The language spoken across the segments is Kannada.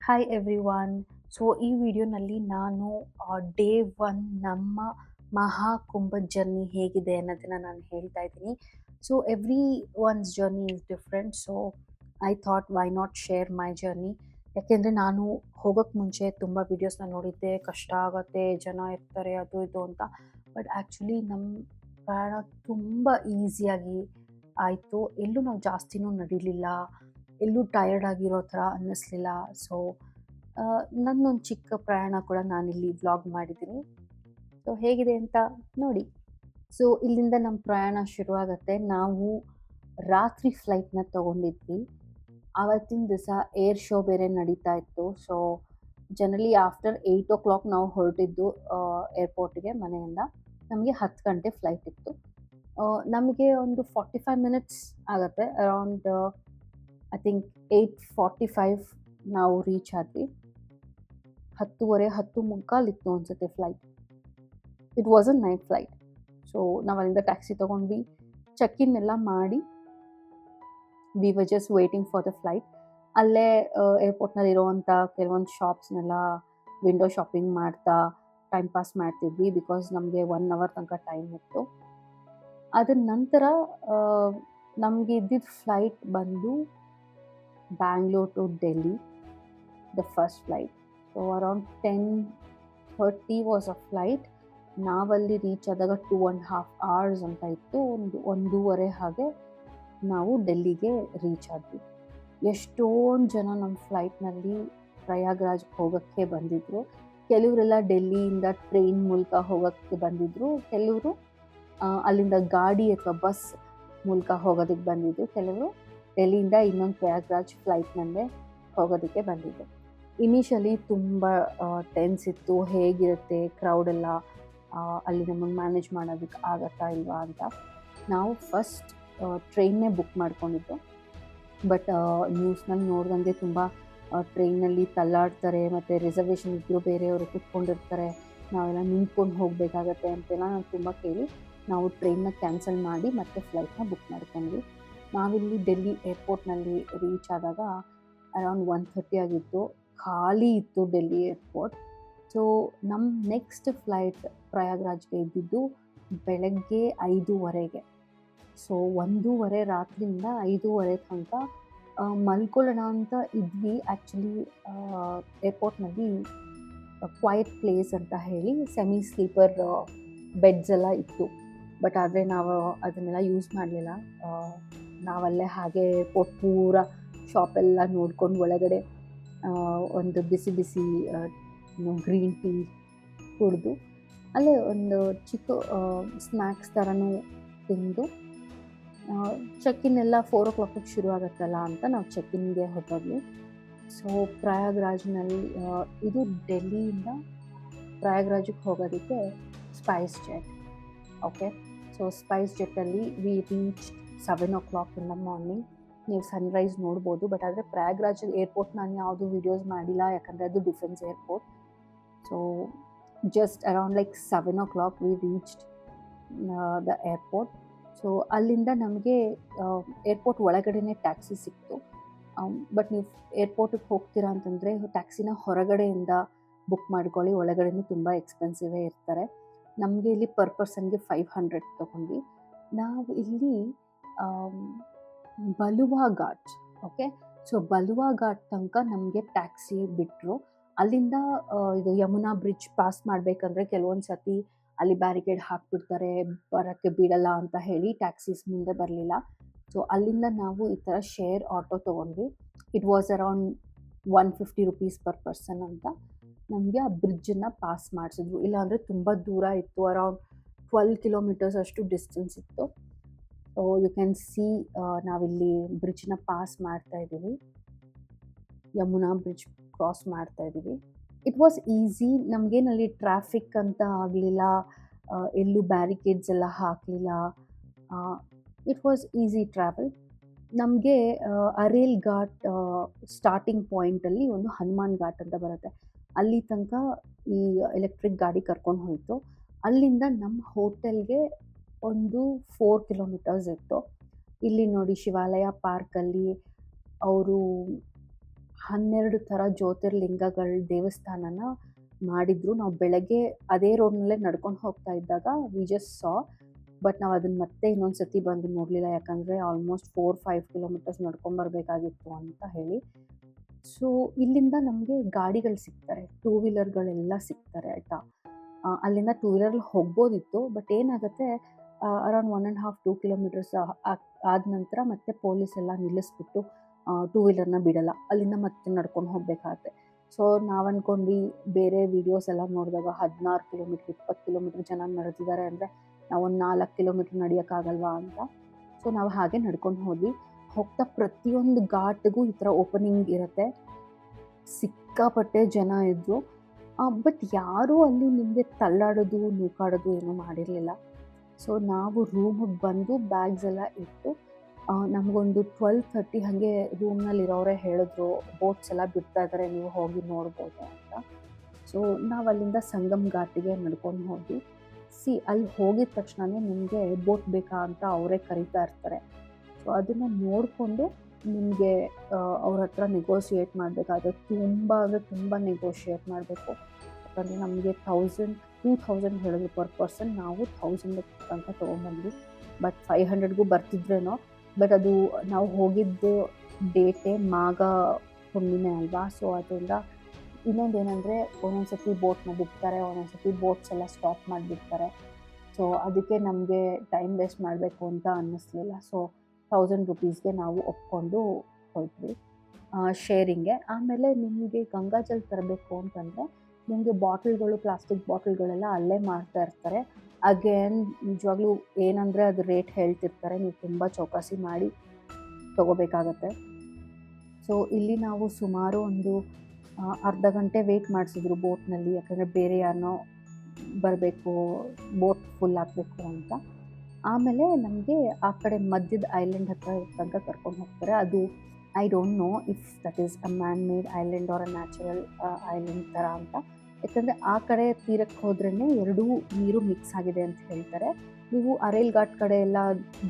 Hi everyone. ಸೊ ಈ ವಿಡಿಯೋನಲ್ಲಿ ನಾನು ಡೇ 1 ನಮ್ಮ ಮಹಾಕುಂಭದ ಜರ್ನಿ ಹೇಗಿದೆ ಅನ್ನೋದನ್ನ ನಾನು ಹೇಳ್ತಾ ಇದ್ದೀನಿ. So every once journey is different. So I thought why not share my journey. ಯಾಕೆಂದರೆ ನಾನು ಹೋಗೋಕ್ಕೆ ಮುಂಚೆ ತುಂಬ ವೀಡಿಯೋಸ್ನ ನೋಡಿದ್ದೆ, ಕಷ್ಟ ಆಗುತ್ತೆ, ಜನ ಇರ್ತಾರೆ, ಅದು ಇದು ಅಂತ. ಬಟ್ ಆ್ಯಕ್ಚುಲಿ ನಮ್ಮ ಪ್ರಯಾಣ ತುಂಬ ಈಸಿಯಾಗಿ ಆಯಿತು. ಎಲ್ಲೂ ನಾವು ಜಾಸ್ತಿನೂ ನಡಿಲಿಲ್ಲ, ಎಲ್ಲೂ ಟಯರ್ಡ್ ಆಗಿರೋ ಥರ ಅನ್ನಿಸ್ಲಿಲ್ಲ. ಸೊ ನನ್ನೊಂದು ಚಿಕ್ಕ ಪ್ರಯಾಣ ಕೂಡ ನಾನಿಲ್ಲಿ ವ್ಲಾಗ್ ಮಾಡಿದ್ದೀನಿ. ಸೊ ಹೇಗಿದೆ ಅಂತ ನೋಡಿ. ಸೊ ಇಲ್ಲಿಂದ ನಮ್ಮ ಪ್ರಯಾಣ ಶುರುವಾಗುತ್ತೆ. ನಾವು ರಾತ್ರಿ ಫ್ಲೈಟ್ನ ತೊಗೊಂಡಿದ್ವಿ. ಆವತ್ತಿನ ದಿವಸ ಏರ್ ಶೋ ಬೇರೆ ನಡೀತಾ ಇತ್ತು. ಸೊ ಜನರಲಿ ಆಫ್ಟರ್ 8 o'clock ನಾವು ಹೊರಟಿದ್ದು ಏರ್ಪೋರ್ಟಿಗೆ ಮನೆಯಿಂದ. ನಮಗೆ 10 ಗಂಟೆ ಫ್ಲೈಟ್ ಇತ್ತು. ನಮಗೆ ಒಂದು 45 ಮಿನಿಟ್ಸ್ ಆಗುತ್ತೆ. ಅರೌಂಡ್ ಐ ಥಿಂಕ್ 8:45 ನಾವು ರೀಚ್ ಆದ್ವಿ. 10:30 10:45 ಇತ್ತು ಅನ್ಸುತ್ತೆ flight. It was a night flight. So ನಾವು ಅಲ್ಲಿಂದ ಟ್ಯಾಕ್ಸಿ ತೊಗೊಂಡ್ವಿ, ಚೆಕ್ ಇನ್ ಎಲ್ಲ ಮಾಡಿ we were just waiting for the flight. ಅಲ್ಲೇ ಏರ್ಪೋರ್ಟ್ನಲ್ಲಿ ಇರೋವಂಥ ಕೆಲವೊಂದು ಶಾಪ್ಸ್ನೆಲ್ಲ ವಿಂಡೋ ಶಾಪಿಂಗ್ ಮಾಡ್ತಾ ಟೈಮ್ ಪಾಸ್ ಮಾಡ್ತಿದ್ವಿ. ಬಿಕಾಸ್ ನಮಗೆ 1 ಅವರ್ ತನಕ ಟೈಮ್ ಇತ್ತು. ಅದರ ನಂತರ ನಮಗೆ ಇದ್ದಿದ್ದ ಫ್ಲೈಟ್ ಬಂದು Bangalore to Delhi, the first flight. So around 10:30 was a flight. ನಾವಲ್ಲಿ ರೀಚ್ ಆದಾಗ 2.5 hours ಅಂತ ಇತ್ತು. ಒಂದೂವರೆ ಹಾಗೆ ನಾವು ಡೆಲ್ಲಿಗೆ ರೀಚ್ ಆದ್ವಿ. ಎಷ್ಟೊಂದು ಜನ ನಮ್ಮ ಫ್ಲೈಟ್ನಲ್ಲಿ ಪ್ರಯಾಗ್ರಾಜ್ಗೆ ಹೋಗೋಕ್ಕೆ ಬಂದಿದ್ದರು. ಕೆಲವರೆಲ್ಲ ಡೆಲ್ಲಿಯಿಂದ ಟ್ರೈನ್ ಮೂಲಕ ಹೋಗೋಕ್ಕೆ ಬಂದಿದ್ದರು, ಕೆಲವರು ಅಲ್ಲಿಂದ ಗಾಡಿ ಅಥವಾ ಬಸ್ ಮೂಲಕ ಹೋಗೋದಕ್ಕೆ ಬಂದಿದ್ದು, ಕೆಲವರು ಡೆಲ್ಲಿಯಿಂದ ಇನ್ನೊಂದು ಪ್ರಯಾಗ್ರಾಜ್ ಫ್ಲೈಟ್ನಲ್ಲೇ ಹೋಗೋದಕ್ಕೆ ಬಂದಿದ್ದು. ಇನಿಷಿಯಲಿ ತುಂಬ ಟೆನ್ಸ್ ಇತ್ತು, ಹೇಗಿರುತ್ತೆ ಕ್ರೌಡೆಲ್ಲ, ಅಲ್ಲಿ ನಮಗೆ ಮ್ಯಾನೇಜ್ ಮಾಡೋದಕ್ಕೆ ಆಗತ್ತಾ ಇಲ್ವಾ ಅಂತ. ನಾವು ಫಸ್ಟ್ ಟ್ರೈನ್ನೇ ಬುಕ್ ಮಾಡ್ಕೊಂಡಿದ್ದು. ಬಟ್ ನ್ಯೂಸ್ನಲ್ಲಿ ನೋಡ್ದಂಗೆ ತುಂಬ ಟ್ರೈನಲ್ಲಿ ತಳ್ಳಾಡ್ತಾರೆ, ಮತ್ತು ರಿಸರ್ವೇಷನ್ ಇದ್ದರೂ ಬೇರೆಯವರು ಕೂತ್ಕೊಂಡಿರ್ತಾರೆ, ನಾವೆಲ್ಲ ನಿಂತ್ಕೊಂಡು ಹೋಗಬೇಕಾಗತ್ತೆ ಅಂತೆಲ್ಲ ನಾನು ತುಂಬ ಕೇಳಿ ನಾವು ಟ್ರೈನ್ನ ಕ್ಯಾನ್ಸಲ್ ಮಾಡಿ ಮತ್ತೆ ಫ್ಲೈಟ್ನ ಬುಕ್ ಮಾಡ್ಕೊಂಡ್ವಿ. ನಾವಿಲ್ಲಿ ಡೆಲ್ಲಿ ಏರ್ಪೋರ್ಟ್ನಲ್ಲಿ ರೀಚ್ ಆದಾಗ ಅರೌಂಡ್ 1:30 ಆಗಿತ್ತು. ಖಾಲಿ ಇತ್ತು ಡೆಲ್ಲಿ ಏರ್ಪೋರ್ಟ್. ಸೊ ನಮ್ಮ ನೆಕ್ಸ್ಟ್ ಫ್ಲೈಟ್ ಪ್ರಯಾಗ್ರಾಜ್ಗೆ ಇದ್ದಿದ್ದು ಬೆಳಗ್ಗೆ 5:30ಗೆ. ಸೊ 1:30 ರಾತ್ರಿಯಿಂದ 5:30 ತನಕ ಮಲ್ಕೊಳ್ಳೋಣ ಅಂತ ಇದ್ವಿ. ಆ್ಯಕ್ಚುಲಿ ಏರ್ಪೋರ್ಟ್ನಲ್ಲಿ ಕ್ವೈಟ್ ಪ್ಲೇಸ್ ಅಂತ ಹೇಳಿ ಸೆಮಿ ಸ್ಲೀಪರ್ ಬೆಡ್ಸ್ ಎಲ್ಲ ಇತ್ತು. ಬಟ್ ಆದರೆ ನಾವು ಅದನ್ನೆಲ್ಲ ಯೂಸ್ ಮಾಡಲಿಲ್ಲ. ನಾವಲ್ಲೇ ಹಾಗೆ ಏರ್ಪೋರ್ಟ್ ಪೂರ ಶಾಪೆಲ್ಲ ನೋಡ್ಕೊಂಡು ಒಳಗಡೆ ಒಂದು ಬಿಸಿ ಬಿಸಿ ಗ್ರೀನ್ ಟೀ ಕುಡಿದು ಅಲ್ಲೇ ಒಂದು ಚಿಕ್ಕ ಸ್ನ್ಯಾಕ್ಸ್ ಥರನೂ ತಿಂದು ಚೆಕ್ ಇನ್ ಎಲ್ಲ 4 o'clock ಶುರು ಆಗುತ್ತಲ್ಲ ಅಂತ ನಾವು ಚೆಕ್ ಇನ್ಗೆ ಹೊರಟೋದ್ವಿ. ಸೊ ಪ್ರಯಾಗ್ರಾಜ್ನಲ್ಲಿ ಇದು ಡೆಲ್ಲಿಯಿಂದ ಪ್ರಯಾಗ್ರಾಜಿಗೆ ಹೋಗೋದಕ್ಕೆ ಸ್ಪೈಸ್ ಜೆಟ್. ಓಕೆ, ಸೊ ಸ್ಪೈಸ್ ಜೆಟ್ಟಲ್ಲಿ we reach 7 o'clock in the morning. ನೀವು ಸನ್ರೈಸ್ ನೋಡ್ಬೋದು. ಬಟ್ ಆದರೆ ಪ್ರಯಾಗ್ರಾಜ್ ಏರ್ಪೋರ್ಟ್ ನಾನು ಯಾವುದೂ ವೀಡಿಯೋಸ್ ಮಾಡಿಲ್ಲ, ಯಾಕಂದರೆ ಅದು defence airport. So just around like 7 o'clock we reached the airport. So ಅಲ್ಲಿಂದ ನಮಗೆ ಏರ್ಪೋರ್ಟ್ ಒಳಗಡೆನೇ ಟ್ಯಾಕ್ಸಿ ಸಿಕ್ತು. ಬಟ್ ನೀವು ಏರ್ಪೋರ್ಟಿಗೆ ಹೋಗ್ತೀರಾ ಅಂತಂದರೆ ಟ್ಯಾಕ್ಸಿನ ಹೊರಗಡೆಯಿಂದ ಬುಕ್ ಮಾಡ್ಕೊಳ್ಳಿ, ಒಳಗಡೆನೂ ತುಂಬ ಎಕ್ಸ್ಪೆನ್ಸಿವೇ ಇರ್ತಾರೆ. ನಮಗೆ ಇಲ್ಲಿ ಪರ್ ಪರ್ಸನ್ಗೆ 500 ತೊಗೊಂಡ್ವಿ. ನಾವು ಇಲ್ಲಿ ಬಲುವಾ ಘಾಟ್, ಓಕೆ, ಸೊ ಬಲುವಾ ಘಾಟ್ ತನಕ ನಮಗೆ ಟ್ಯಾಕ್ಸಿ ಬಿಟ್ಟರು. ಅಲ್ಲಿಂದ ಇದು ಯಮುನಾ ಬ್ರಿಡ್ಜ್ ಪಾಸ್ ಮಾಡಬೇಕಂದ್ರೆ ಕೆಲವೊಂದು ಸತಿ ಅಲ್ಲಿ ಬ್ಯಾರಿಕೇಡ್ ಹಾಕಿಬಿಡ್ತಾರೆ, ಬರೋಕ್ಕೆ ಬಿಡಲ್ಲ ಅಂತ ಹೇಳಿ ಟ್ಯಾಕ್ಸೀಸ್ ಮುಂದೆ ಬರಲಿಲ್ಲ. ಸೊ ಅಲ್ಲಿಂದ ನಾವು ಈ ಥರ ಶೇರ್ ಆಟೋ ತೊಗೊಂಡ್ವಿ. It was around 150 rupees per person ಅಂತ. ನಮಗೆ ಆ ಬ್ರಿಡ್ಜನ್ನು ಪಾಸ್ ಮಾಡಿಸಿದ್ರು. ಇಲ್ಲಾಂದರೆ ತುಂಬ ದೂರ ಇತ್ತು, ಅರೌಂಡ್ 12 kilometers ಅಷ್ಟು ಡಿಸ್ಟೆನ್ಸ್ ಇತ್ತು. ಸೊ ಯು ಕ್ಯಾನ್ ಸಿ ನಾವಿಲ್ಲಿ ಬ್ರಿಡ್ಜ್ನ ಪಾಸ್ ಮಾಡ್ತಾ ಇದ್ದೀವಿ, ಯಮುನಾ ಬ್ರಿಡ್ಜ್ ಕ್ರಾಸ್ ಮಾಡ್ತಾ ಇದ್ದೀವಿ. It was easy. ನಮಗೇನಲ್ಲಿ ಟ್ರಾಫಿಕ್ ಅಂತ ಆಗಲಿಲ್ಲ, ಎಲ್ಲೂ ಬ್ಯಾರಿಕೇಡ್ಸ್ ಎಲ್ಲ ಹಾಕಲಿಲ್ಲ. It was easy travel. ನಮಗೆ ಅರೇಲ್ ಘಾಟ್ ಸ್ಟಾರ್ಟಿಂಗ್ ಪಾಯಿಂಟಲ್ಲಿ ಒಂದು ಹನುಮಾನ್ ಘಾಟ್ ಅಂತ ಬರುತ್ತೆ, ಅಲ್ಲಿ ತನಕ ಈ ಎಲೆಕ್ಟ್ರಿಕ್ ಗಾಡಿ ಕರ್ಕೊಂಡು ಹೋಯಿತು. ಅಲ್ಲಿಂದ ನಮ್ಮ ಹೋಟೆಲ್ಗೆ ಒಂದು 4 kilometers ಇತ್ತು. ಇಲ್ಲಿ ನೋಡಿ ಶಿವಾಲಯ ಪಾರ್ಕಲ್ಲಿ ಅವರು 12 ಥರ ಜ್ಯೋತಿರ್ಲಿಂಗಗಳ ದೇವಸ್ಥಾನನ ಮಾಡಿದ್ರು. ನಾವು ಬೆಳಗ್ಗೆ ಅದೇ ರೋಡ್ನಲ್ಲೇ ನಡ್ಕೊಂಡು ಹೋಗ್ತಾ ಇದ್ದಾಗ ವಿ ಜಸ್ಟ್ ಸಾ, ಬಟ್ ನಾವು ಅದನ್ನ ಮತ್ತೆ ಇನ್ನೊಂದು ಸತಿ ಬಂದು ನೋಡಲಿಲ್ಲ. ಯಾಕಂದರೆ ಆಲ್ಮೋಸ್ಟ್ 4-5 ಕಿಲೋಮೀಟರ್ಸ್ ನಡ್ಕೊಂಬರ್ಬೇಕಾಗಿತ್ತು ಅಂತ ಹೇಳಿ. ಸೊ ಇಲ್ಲಿಂದ ನಮಗೆ ಗಾಡಿಗಳು ಸಿಗ್ತಾರೆ, ಟೂ ವೀಲರ್ಗಳೆಲ್ಲ ಸಿಗ್ತಾರೆ ಆಯಿತಾ. ಅಲ್ಲಿಂದ ಟೂ ವೀಲರಲ್ಲಿ ಹೋಗ್ಬೋದಿತ್ತು, ಬಟ್ ಏನಾಗುತ್ತೆ ಅರೌಂಡ್ 1.5-2 ಕಿಲೋಮೀಟರ್ಸ್ ಆದ ನಂತರ ಮತ್ತೆ ಪೊಲೀಸ್ ಎಲ್ಲ ನಿಲ್ಲಿಸ್ಬಿಟ್ಟು ಟೂ ವೀಲರ್ನ ಬಿಡಲ್ಲ, ಅಲ್ಲಿಂದ ಮತ್ತೆ ನಡ್ಕೊಂಡು ಹೋಗಬೇಕಾಗತ್ತೆ. ಸೊ ನಾವು ಅಂದ್ಕೊಂಡ್ವಿ, ಬೇರೆ ವೀಡಿಯೋಸ್ ಎಲ್ಲ ನೋಡಿದಾಗ 16 ಕಿಲೋಮೀಟ್ರ್ 20 ಕಿಲೋಮೀಟ್ರ್ ಜನ ನಡೆದಿದ್ದಾರೆ ಅಂದರೆ ನಾವೊಂದು 4 ಕಿಲೋಮೀಟ್ರ್ ನಡೆಯೋಕ್ಕಾಗಲ್ವಾ ಅಂತ. ಸೊ ನಾವು ಹಾಗೆ ನಡ್ಕೊಂಡು ಹೋದ್ವಿ. ಹೋಗ್ತಾ ಪ್ರತಿಯೊಂದು ಘಾಟ್ಗೂ ಈ ಥರ ಓಪನಿಂಗ್ ಇರುತ್ತೆ. ಸಿಕ್ಕಾಪಟ್ಟೆ ಜನ ಇದ್ದರು, ಬಟ್ ಯಾರೂ ಅಲ್ಲಿ ನಿಮಗೆ ತಳ್ಳಾಡೋದು ನೂಕಾಡೋದು ಏನೂ ಮಾಡಿರಲಿಲ್ಲ. ಸೊ ನಾವು ರೂಮಿಗೆ ಬಂದು ಬ್ಯಾಗ್ಸ್ ಎಲ್ಲ ಇಟ್ಟು ನಮಗೊಂದು 12:30 ಹಾಗೆ ರೂಮ್ನಲ್ಲಿರೋರೇ ಹೇಳಿದ್ರು, ಬೋಟ್ಸ್ ಎಲ್ಲ ಬಿಡ್ತಾ ಇದ್ದಾರೆ, ನೀವು ಹೋಗಿ ನೋಡ್ಬೋದು ಅಂತ. ಸೊ ನಾವು ಅಲ್ಲಿಂದ ಸಂಗಮ್ ಘಾಟಿಗೆ ನಡ್ಕೊಂಡು ಹೋದ್ವಿ. ಅಲ್ಲಿ ಹೋಗಿದ ತಕ್ಷಣವೇ ನಿಮಗೆ ಬೋಟ್ ಬೇಕಾ ಅಂತ ಅವರೇ ಕರೀತಾ ಇರ್ತಾರೆ. ಸೊ ಅದನ್ನು ನೋಡಿಕೊಂಡು ನಿಮಗೆ ಅವ್ರ ಹತ್ರ ನೆಗೋಷಿಯೇಟ್ ಮಾಡಬೇಕಾದ್ರೆ ತುಂಬ ಅಂದರೆ ತುಂಬ ನೆಗೋಷಿಯೇಟ್ ಮಾಡಬೇಕು. ಯಾಕಂದರೆ ನಮಗೆ 1000-2000 ಹೇಳಿದ್ರು ಪರ್ ಪರ್ಸನ್. ನಾವು 1000 ತನಕ ತೊಗೊಂಡ್ಬಂದ್ವಿ, ಬಟ್ 500ಗೂ ಬರ್ತಿದ್ರೇನೋ. ಬಟ್ ಅದು ನಾವು ಹೋಗಿದ್ದು ಡೇಟೇ ಮಾಘ ಹುಣ್ಣಿಮೆ ಅಲ್ವಾ. ಸೊ ಅದರಿಂದ ಇನ್ನೊಂದೇನೆಂದರೆ ಒಂದೊಂದು ಸತಿ ಬೋಟ್ನ ಬಿಡ್ತಾರೆ, ಒಂದೊಂದು ಸತಿ ಬೋಟ್ಸ್ ಎಲ್ಲ ಸ್ಟಾಪ್ ಮಾಡಿಬಿಡ್ತಾರೆ. ಸೊ ಅದಕ್ಕೆ ನಮಗೆ ಟೈಮ್ ವೇಸ್ಟ್ ಮಾಡಬೇಕು ಅಂತ ಅನ್ನಿಸ್ಲಿಲ್ಲ. ಸೊ 1000 ರುಪೀಸ್ಗೆ ನಾವು ಒಪ್ಕೊಂಡು ಹೋದ್ವಿ ಶೇರಿಂಗ್ಗೆ. ಆಮೇಲೆ ನಿಮಗೆ ಗಂಗಾಜಲ್ ತರಬೇಕು ಅಂತಂದರೆ ನಿಮಗೆ ಬಾಟಲ್ಗಳು, ಪ್ಲಾಸ್ಟಿಕ್ ಬಾಟಲ್ಗಳೆಲ್ಲ ಅಲ್ಲೇ ಮಾರ್ತಾ ಇರ್ತಾರೆ. ಅಗೇನ್ ನಿಜವಾಗ್ಲೂ ಏನಂದರೆ ಅದು ರೇಟ್ ಹೇಳ್ತಿರ್ತಾರೆ, ನೀವು ತುಂಬ ಚೌಕಾಸಿ ಮಾಡಿ ತೊಗೋಬೇಕಾಗತ್ತೆ. ಸೊ ಇಲ್ಲಿ ನಾವು ಸುಮಾರು ಒಂದು ಅರ್ಧ ಗಂಟೆ ವೆಯ್ಟ್ ಮಾಡಿಸಿದ್ರು ಬೋಟ್ನಲ್ಲಿ, ಯಾಕಂದರೆ ಬೇರೆ ಯಾರನ್ನೋ ಬರಬೇಕು, ಬೋಟ್ ಫುಲ್ ಆಗಬೇಕು ಅಂತ. ಆಮೇಲೆ ನಮಗೆ ಆ ಕಡೆ ಮಧ್ಯದ ಐಲ್ಯಾಂಡ್ ಹತ್ರ ತನಕ ಕರ್ಕೊಂಡು ಹೋಗ್ತಾರೆ. ಅದು I don't know if that is a man made island or a natural island ಥರ ಅಂತ. ಯಾಕಂದರೆ ಆ ಕಡೆ ತೀರಕ್ಕೆ ಹೋದ್ರೇ ಎರಡೂ ನೀರು ಮಿಕ್ಸ್ ಆಗಿದೆ ಅಂತ ಹೇಳ್ತಾರೆ. ನೀವು ಅರೇಲ್ ಘಾಟ್ ಕಡೆ ಎಲ್ಲ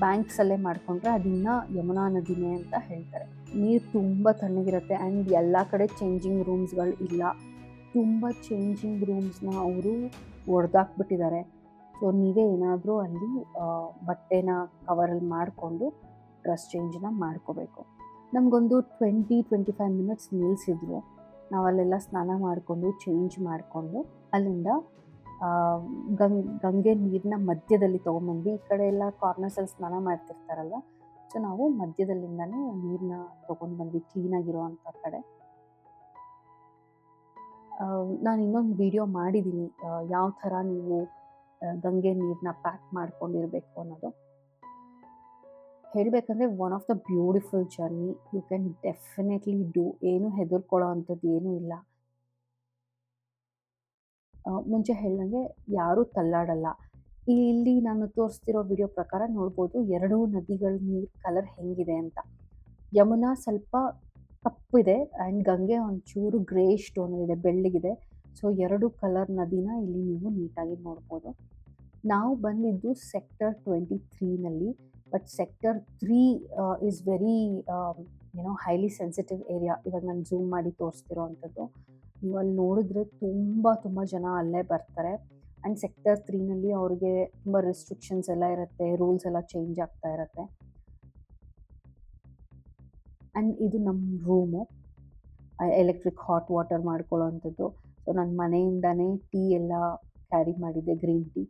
ಬ್ಯಾಂಕ್ಸಲ್ಲೇ ಮಾಡಿಕೊಂಡ್ರೆ ಅದಿನ್ನ ಯಮುನಾ ನದಿನೇ ಅಂತ ಹೇಳ್ತಾರೆ. ನೀರು ತುಂಬ ತಣ್ಣಗಿರುತ್ತೆ. ಆ್ಯಂಡ್ ಎಲ್ಲ ಕಡೆ ಚೇಂಜಿಂಗ್ ರೂಮ್ಸ್ಗಳು ಇಲ್ಲ, ತುಂಬ ಚೇಂಜಿಂಗ್ ರೂಮ್ಸ್ನ ಅವರು ಒಡೆದಾಕ್ಬಿಟ್ಟಿದ್ದಾರೆ. ಸೊ ನೀವೇ ಏನಾದರೂ ಅಲ್ಲಿ ಬಟ್ಟೆನ ಕವರಲ್ಲಿ ಮಾಡಿಕೊಂಡು ಡ್ರೆಸ್ ಚೇಂಜನ್ನ ಮಾಡ್ಕೋಬೇಕು. ನಮಗೊಂದು 20-25 ಮಿನಿಟ್ಸ್ ನಿಲ್ಲಿಸಿದ್ರು. ನಾವಲ್ಲೆಲ್ಲ ಸ್ನಾನ ಮಾಡಿಕೊಂಡು ಚೇಂಜ್ ಮಾಡಿಕೊಂಡು ಅಲ್ಲಿಂದ ಗಂಗೆ ನೀರನ್ನ ಮಧ್ಯದಲ್ಲಿ ತೊಗೊಂಬಂದ್ವಿ. ಈ ಕಡೆ ಎಲ್ಲ ಕಾರ್ನರ್ಸಲ್ಲಿ ಸ್ನಾನ ಮಾಡ್ತಿರ್ತಾರಲ್ವ, ಸೊ ನಾವು ಮಧ್ಯದಲ್ಲಿಂದನೇ ನೀರನ್ನ ತೊಗೊಂಡು ಬಂದ್ವಿ, ಕ್ಲೀನಾಗಿರೋ ಅಂಥ ಕಡೆ. ನಾನು ಇನ್ನೊಂದು ವಿಡಿಯೋ ಮಾಡಿದ್ದೀನಿ ಯಾವ ಥರ ನೀವು ಗಂಗೆ ನೀರನ್ನ ಪ್ಯಾಕ್ ಮಾಡ್ಕೊಂಡಿರಬೇಕು ಅನ್ನೋದು. ಹೇಳಬೇಕಂದ್ರೆ one of the beautiful journey, you can definitely do. ಏನು ಹೆದರ್ಕೊಳ್ಳೋ ಅಂಥದ್ದು ಏನೂ ಇಲ್ಲ. ಮುಂಚೆ ಹೇಳ್ದಂಗೆ ಯಾರೂ ತಳ್ಳಾಡಲ್ಲ. ಇಲ್ಲಿ ನಾನು ತೋರಿಸ್ತಿರೋ ವಿಡಿಯೋ ಪ್ರಕಾರ ನೋಡ್ಬೋದು ಎರಡೂ ನದಿಗಳ ನೀರು ಕಲರ್ ಹೆಂಗಿದೆ ಅಂತ. ಯಮುನಾ ಸ್ವಲ್ಪ ಕಪ್ಪಿದೆ ಆ್ಯಂಡ್ ಗಂಗೆ ಒಂಚೂರು ಗ್ರೇ ಸ್ಟೋನಲ್ಲಿದೆ, ಬೆಳ್ಳಗಿದೆ. ಸೊ ಎರಡು ಕಲರ್ ನದಿನ ಇಲ್ಲಿ ನೀವು ನೀಟಾಗಿ ನೋಡ್ಬೋದು. ನಾವು ಬಂದಿದ್ದು ಸೆಕ್ಟರ್ 23ನಲ್ಲಿ, but sector 3 is very highly sensitive area. ಇವಾಗ ನಾನು ಝೂಮ್ ಮಾಡಿ ತೋರಿಸ್ತಿರೋ ಅಂಥದ್ದು. ನೀವು ಅಲ್ಲಿ ನೋಡಿದ್ರೆ ತುಂಬ ಜನ ಅಲ್ಲೇ ಬರ್ತಾರೆ. ಆ್ಯಂಡ್ ಸೆಕ್ಟರ್ 3ನಲ್ಲಿ ಅವ್ರಿಗೆ ತುಂಬ ರೆಸ್ಟ್ರಿಕ್ಷನ್ಸ್ ಎಲ್ಲ ಇರುತ್ತೆ, ರೂಲ್ಸ್ ಎಲ್ಲ ಚೇಂಜ್ ಆಗ್ತಾ ಇರುತ್ತೆ. ಆ್ಯಂಡ್ ಇದು ನಮ್ಮ ರೂಮು, ಎಲೆಕ್ಟ್ರಿಕ್ ಹಾಟ್ ವಾಟರ್ ಮಾಡ್ಕೊಳ್ಳೋ ಅಂಥದ್ದು. ಸೊ ನನ್ನ ಮನೆಯಿಂದನೇ ಟೀ ಎಲ್ಲ ಕ್ಯಾರಿ ಮಾಡಿದ್ದೆ, green tea.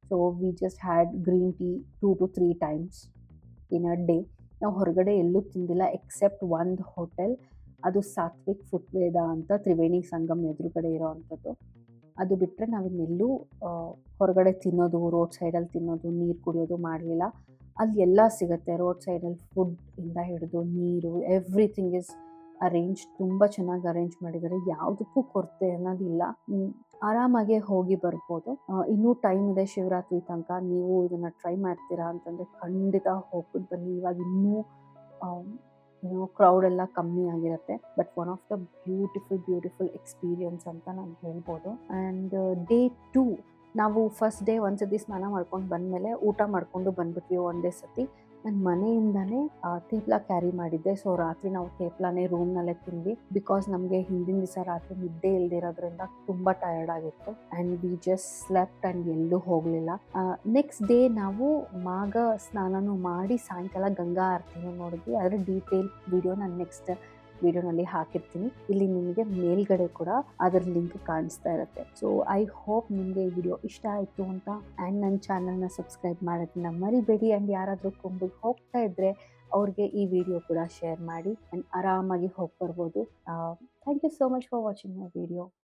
So we just had green tea 2 to 3 times in a day. ನಾವು ಹೊರಗಡೆ ಎಲ್ಲೂ ತಿಂದಿಲ್ಲ ಎಕ್ಸೆಪ್ಟ್ ಒಂದು ಹೋಟೆಲ್, ಅದು ಸಾತ್ವಿಕ್ ಫುಟ್ವೇದ ಅಂತ ತ್ರಿವೇಣಿ ಸಂಗಮ್ ಎದುರುಗಡೆ ಇರೋ ಅಂಥದ್ದು. ಅದು ಬಿಟ್ಟರೆ ನಾವಿನ್ನೆಲ್ಲೂ ಹೊರಗಡೆ ತಿನ್ನೋದು, ರೋಡ್ ಸೈಡಲ್ಲಿ ತಿನ್ನೋದು, ನೀರು ಕುಡಿಯೋದು ಮಾಡಲಿಲ್ಲ. ಅಲ್ಲಿ ಎಲ್ಲ ಸಿಗುತ್ತೆ, ರೋಡ್ ಸೈಡಲ್ಲಿ ಫುಡ್ಡಿಂದ ಹಿಡಿದು ನೀರು, ಎವ್ರಿಥಿಂಗ್ ಇಸ್ ಅರೇಂಜ್. ತುಂಬ ಚೆನ್ನಾಗಿ ಅರೇಂಜ್ ಮಾಡಿದ್ದಾರೆ, ಯಾವುದಕ್ಕೂ ಕೊರತೆ ಅನ್ನೋದಿಲ್ಲ. ಆರಾಮಾಗೆ ಹೋಗಿ ಬರ್ಬೋದು. ಇನ್ನೂ ಟೈಮ್ ಇದೆ ಶಿವರಾತ್ರಿ ತನಕ. ನೀವು ಇದನ್ನು ಟ್ರೈ ಮಾಡ್ತೀರಾ ಅಂತಂದರೆ ಖಂಡಿತ ಹೋಗ್ಬಿಟ್ಟು ಬನ್ನಿ. ಇವಾಗ ಇನ್ನೂ ಕ್ರೌಡ್ ಎಲ್ಲ ಕಮ್ಮಿ ಆಗಿರುತ್ತೆ. But one of the beautiful experience ಅಂತ ನಾನು ಹೇಳ್ಬೋದು. ಆ್ಯಂಡ್ ಡೇ 2 ನಾವು ಫಸ್ಟ್ ಡೇ ಒಂದು ಸತಿ ಸ್ನಾನ ಮಾಡ್ಕೊಂಡು ಬಂದಮೇಲೆ ಊಟ ಮಾಡಿಕೊಂಡು ಬಂದ್ಬಿಟ್ವಿ ಒಂದೇ ಸತಿ. ನಾನು ಮನೆಯಿಂದನೇ ತೇಪ್ಲ ಕ್ಯಾರಿ ಮಾಡಿದ್ದೆ. ಸೊ ರಾತ್ರಿ ನಾವು ತೇಪ್ಲಾನೇ ರೂಮ್ನಲ್ಲೇ ತಿಂದ್ವಿ. ಬಿಕಾಸ್ ನಮಗೆ ಹಿಂದಿನ ದಿವಸ ರಾತ್ರಿ ನಿದ್ದೆ ಇಲ್ದಿರೋದ್ರಿಂದ ತುಂಬ ಟಯರ್ಡ್ ಆಗಿತ್ತು and we just slept and ಎಲ್ಲೂ ಹೋಗಲಿಲ್ಲ. ನೆಕ್ಸ್ಟ್ ಡೇ ನಾವು ಮಾಘ ಸ್ನಾನನೂ ಮಾಡಿ ಸಾಯಂಕಾಲ ಗಂಗಾ ಆರತಿನೂ ನೋಡಿದ್ವಿ. ಅದರ ಡೀಟೇಲ್ ವಿಡಿಯೋ ನಾನು ನೆಕ್ಸ್ಟ್ ವಿಡಿಯೋನಲ್ಲಿ ಹಾಕಿರ್ತೀನಿ. ಇಲ್ಲಿ ನಿಮಗೆ ಮೇಲ್ಗಡೆ ಕೂಡ ಅದರ ಲಿಂಕ್ ಕಾಣಿಸ್ತಾ ಇರುತ್ತೆ. ಸೊ ಐ ಹೋಪ್ ನಿಮಗೆ ಈ ವಿಡಿಯೋ ಇಷ್ಟ ಆಯಿತು ಅಂತ. ಆ್ಯಂಡ್ ನನ್ನ ಚಾನಲ್ನ ಸಬ್ಸ್ಕ್ರೈಬ್ ಮಾಡೋದನ್ನ ಮರಿಬೇಡಿ. ಆ್ಯಂಡ್ ಯಾರಾದರೂ ಕುಂಬಿಗೆ ಹೋಗ್ತಾ ಇದ್ದರೆ ಅವ್ರಿಗೆ ಈ ವಿಡಿಯೋ ಕೂಡ ಶೇರ್ ಮಾಡಿ ಆ್ಯಂಡ್ ಆರಾಮಾಗಿ ಹೋಗಿ ಬರ್ಬೋದು. Thank you so much for watching my video.